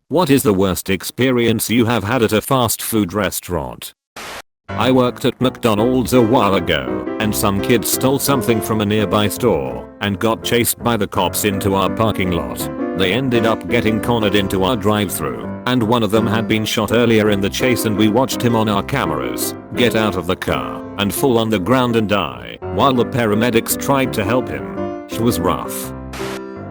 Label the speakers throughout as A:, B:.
A: What is the worst experience you have had at a fast food restaurant? I worked at McDonald's a while ago, and some kids stole something from a nearby store and got chased by the cops into our parking lot. They ended up getting cornered into our drive-thru, and one of them had been shot earlier in the chase, and we watched him on our cameras get out of the car and fall on the ground and die while the paramedics tried to help him. She was rough.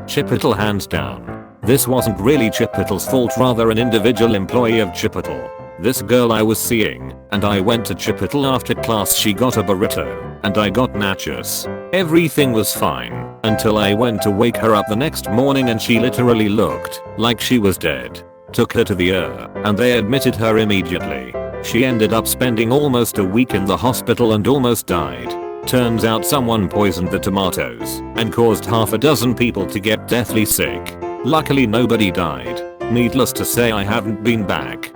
A: Chipotle hands down. This wasn't really Chipotle's fault, rather an individual employee of Chipotle. This girl I was seeing, and I went to Chipotle after class. She got a burrito, and I got nachos. Everything was fine until I went to wake her up the next morning, and she literally looked like she was dead. Took her to the ER, and they admitted her immediately. She ended up spending almost a week in the hospital and almost died. Turns out someone poisoned the tomatoes and caused half a dozen people to get deathly sick. Luckily nobody died. Needless to say, I haven't been back.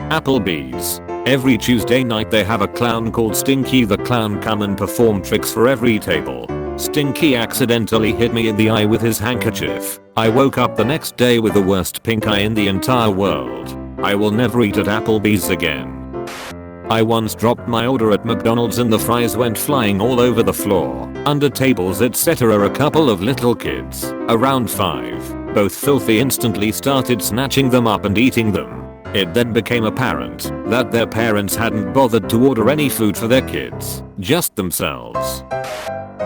A: Applebee's. Every Tuesday night they have a clown called Stinky the Clown come and perform tricks for every table. Stinky accidentally hit me in the eye with his handkerchief. I woke up the next day with the worst pink eye in the entire world. I will never eat at Applebee's again. I once dropped my order at McDonald's and the fries went flying all over the floor, under tables, etc. A couple of little kids, around 5, both filthy, instantly started snatching them up and eating them. It then became apparent that their parents hadn't bothered to order any food for their kids, just themselves.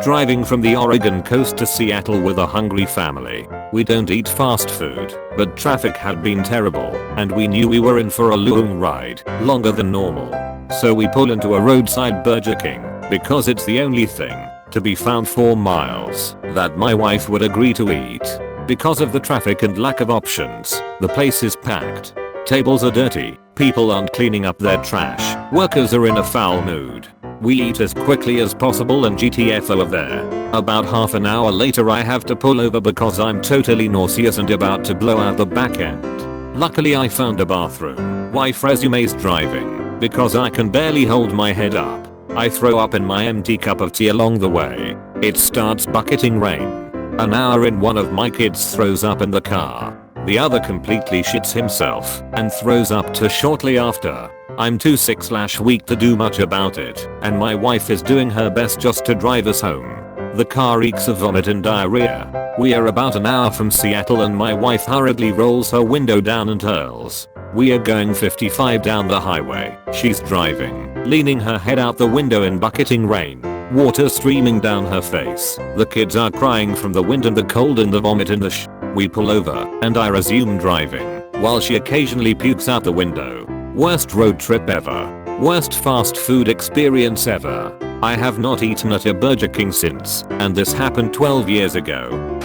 A: Driving from the Oregon coast to Seattle with a hungry family. We don't eat fast food, but traffic had been terrible and we knew we were in for a long ride, longer than normal. So we pull into a roadside Burger King because it's the only thing to be found 4 miles that my wife would agree to eat. Because of the traffic and lack of options, the place is packed. Tables are dirty, people aren't cleaning up their trash, workers are in a foul mood. We eat as quickly as possible and GTFO are there. About half an hour later I have to pull over because I'm totally nauseous and about to blow out the back end. Luckily I found a bathroom. Wife resumes driving because I can barely hold my head up. I throw up in my empty cup of tea along the way. It starts bucketing rain. An hour in, one of my kids throws up in the car. The other completely shits himself and throws up too shortly after. I'm too sick/weak to do much about it, and my wife is doing her best just to drive us home. The car reeks of vomit and diarrhea. We are about an hour from Seattle and my wife hurriedly rolls her window down and hurls. We are going 55 down the highway. She's driving, leaning her head out the window in bucketing rain. Water streaming down her face. The kids are crying from the wind and the cold and the vomit and the We pull over, and I resume driving, while she occasionally pukes out the window. Worst road trip ever. Worst fast food experience ever. I have not eaten at a Burger King since, and this happened 12 years ago.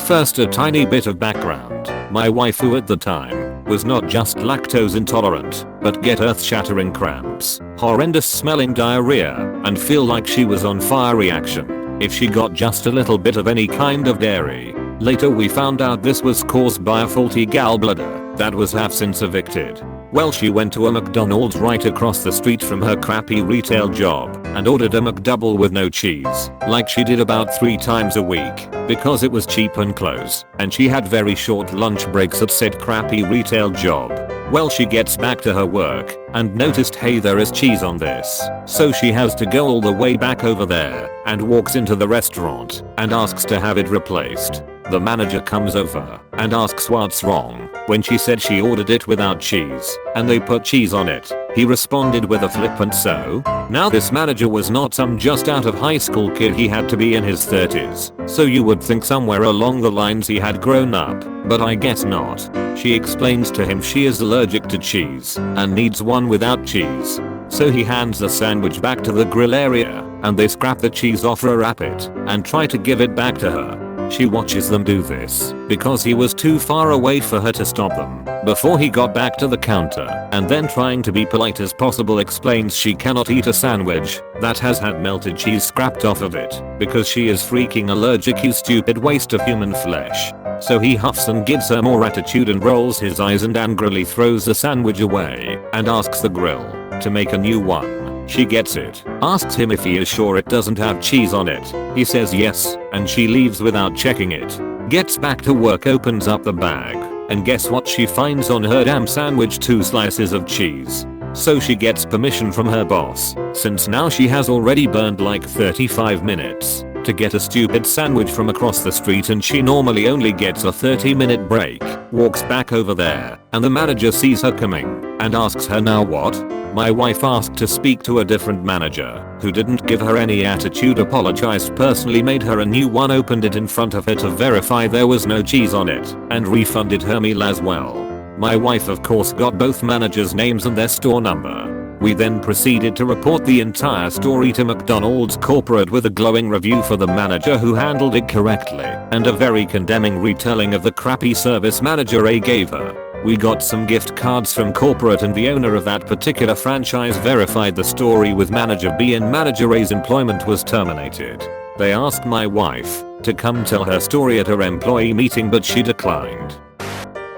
A: First, a tiny bit of background. My wife, who at the time was not just lactose intolerant, but get earth-shattering cramps, horrendous smelling diarrhea, and feel like she was on fire reaction if she got just a little bit of any kind of dairy. Later we found out this was caused by a faulty gallbladder that was half since evicted. Well, she went to a McDonald's right across the street from her crappy retail job and ordered a McDouble with no cheese, like she did about 3 times a week, because it was cheap and close, and she had very short lunch breaks at said crappy retail job. Well, she gets back to her work and noticed, hey, there is cheese on this. So she has to go all the way back over there and walks into the restaurant and asks to have it replaced. The manager comes over and asks what's wrong when she said she ordered it without cheese and they put cheese on it. He responded with a flippant so. Now this manager was not some just out of high school kid, he had to be in his 30s. So you would think somewhere along the lines he had grown up, but I guess not. She explains to him she is allergic to cheese and needs one without cheese. So he hands the sandwich back to the grill area and they scrap the cheese off her, wrap it, and try to give it back to her. She watches them do this because he was too far away for her to stop them before he got back to the counter, and then trying to be polite as possible explains she cannot eat a sandwich that has had melted cheese scrapped off of it because she is freaking allergic, you stupid waste of human flesh. So he huffs and gives her more attitude and rolls his eyes and angrily throws the sandwich away and asks the grill to make a new one. She gets it, asks him if he is sure it doesn't have cheese on it. He says yes, and she leaves without checking it. Gets back to work, opens up the bag, And guess what she finds on her damn sandwich? 2 slices of cheese. So she gets permission from her boss, since now she has already burned like 35 minutes, to get a stupid sandwich from across the street, and she normally only gets a 30-minute break. Walks back over there, and the manager sees her coming, and asks her, now what? My wife asked to speak to a different manager, who didn't give her any attitude, apologized personally, made her a new one, opened it in front of her to verify there was no cheese on it, and refunded her meal as well. My wife of course got both managers' names and their store number. We then proceeded to report the entire story to McDonald's corporate with a glowing review for the manager who handled it correctly, and a very condemning retelling of the crappy service manager A gave her. We got some gift cards from corporate, and the owner of that particular franchise verified the story with manager B, and manager A's employment was terminated. They asked my wife to come tell her story at her employee meeting, but she declined.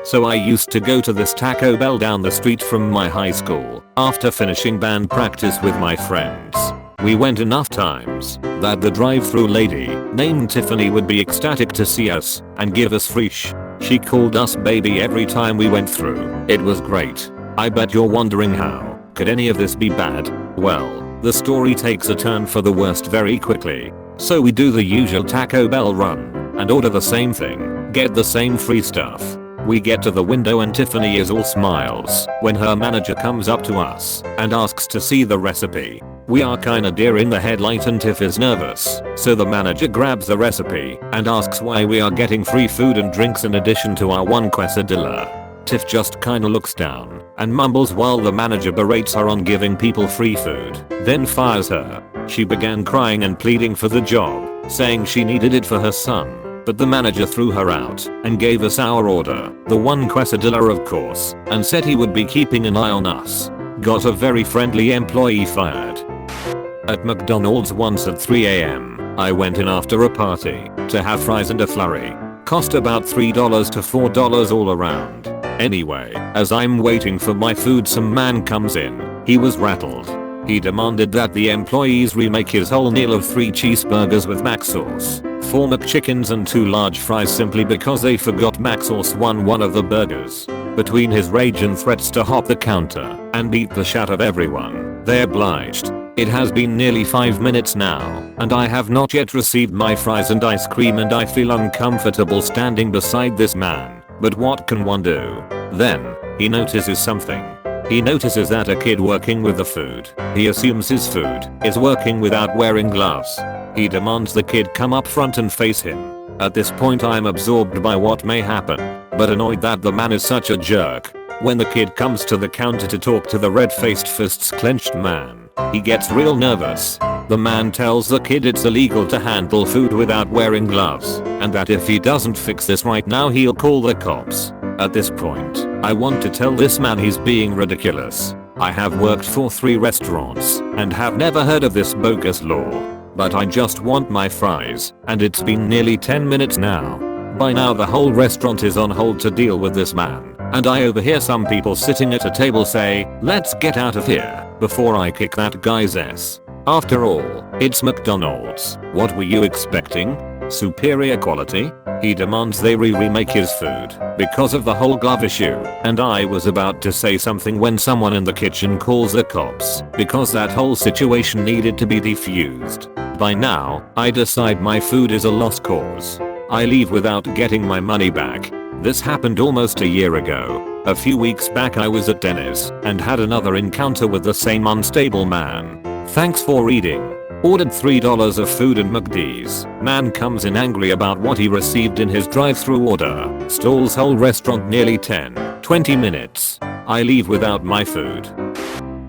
A: So I used to go to this Taco Bell down the street from my high school after finishing band practice with my friends. We went enough times that the drive-thru lady named Tiffany would be ecstatic to see us and give us free She called us baby every time we went through. It was great. I bet you're wondering, how could any of this be bad? Well, the story takes a turn for the worst very quickly. So we do the usual Taco Bell run and order the same thing, get the same free stuff. We get to the window and Tiffany is all smiles when her manager comes up to us and asks to see the recipe. We are kinda deer in the headlight and Tiff is nervous, so the manager grabs the recipe and asks why we are getting free food and drinks in addition to our one quesadilla. Tiff just kinda looks down and mumbles while the manager berates her on giving people free food, then fires her. She began crying and pleading for the job, saying she needed it for her son. But the manager threw her out and gave us our order, the one quesadilla of course, and said he would be keeping an eye on us. Got a very friendly employee fired. At McDonald's once at 3 AM, I went in after a party to have fries and a flurry. Cost about $3 to $4 all around. Anyway, as I'm waiting for my food, some man comes in. He was rattled. He demanded that the employees remake his whole meal of 3 cheeseburgers with mac sauce, 4 McChickens and 2 large fries simply because they forgot mac sauce on one of the burgers. Between his rage and threats to hop the counter and beat the shit out of everyone, they obliged. It has been nearly 5 minutes now, and I have not yet received my fries and ice cream, and I feel uncomfortable standing beside this man. But what can one do? Then, he notices something. He notices that a kid working with the food. He assumes his food is working without wearing gloves. He demands the kid come up front and face him. At this point I'm absorbed by what may happen, but annoyed that the man is such a jerk. When the kid comes to the counter to talk to the red-faced fists clenched man, he gets real nervous. The man tells the kid it's illegal to handle food without wearing gloves, and that if he doesn't fix this right now he'll call the cops. At this point, I want to tell this man he's being ridiculous. I have worked for 3 restaurants and have never heard of this bogus law. But I just want my fries, and it's been nearly 10 minutes now. By now the whole restaurant is on hold to deal with this man, and I overhear some people sitting at a table say, "Let's get out of here before I kick that guy's ass." After all, it's McDonald's. What were you expecting? Superior quality? He demands they remake his food because of the whole glove issue, and I was about to say something when someone in the kitchen calls the cops because that whole situation needed to be defused. By now, I decide my food is a lost cause. I leave without getting my money back. This happened almost a year ago. A few weeks back I was at Denny's and had another encounter with the same unstable man. Thanks for reading. Ordered $3 of food and McD's. Man comes in angry about what he received in his drive-thru order. Stalls whole restaurant nearly 10-20 minutes. I leave without my food.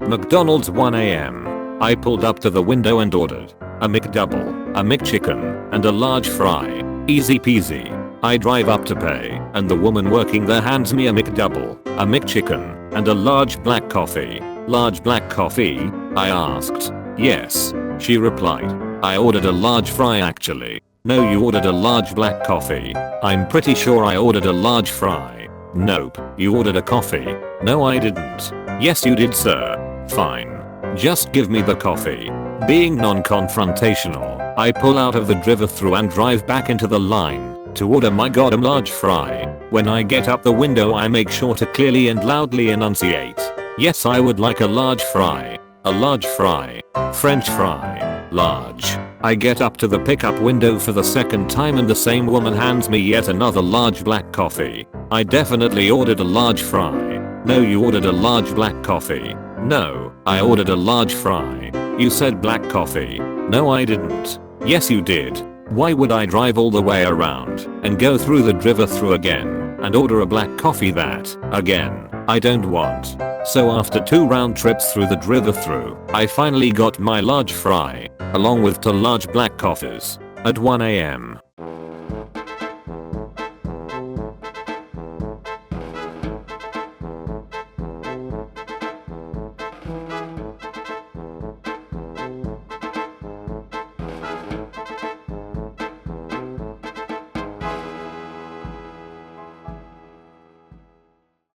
A: McDonald's 1 AM. I pulled up to the window and ordered a McDouble, a McChicken, and a large fry. Easy peasy. I drive up to pay, and the woman working there hands me a McDouble, a McChicken, and a large black coffee. Large black coffee? I asked. Yes. She replied. I ordered a large fry actually. No, you ordered a large black coffee. I'm pretty sure I ordered a large fry. Nope, you ordered a coffee. No, I didn't. Yes, you did, sir. Fine. Just give me the coffee. Being non-confrontational, I pull out of the drive-thru and drive back into the line. to order my goddamn large fry. When I get up the window I make sure to clearly and loudly enunciate. Yes, I would like a large fry. A large fry. French fry. Large. I get up to the pickup window for the second time and the same woman hands me yet another large black coffee. I definitely ordered a large fry. No, you ordered a large black coffee. No, I ordered a large fry. You said black coffee. No, I didn't. Yes, you did. Why would I drive all the way around and go through the drive-thru again and order a black coffee that, again, I don't want? So after 2 round trips through the drive-thru, I finally got my large fry, along with 2 large black coffees, at 1 AM.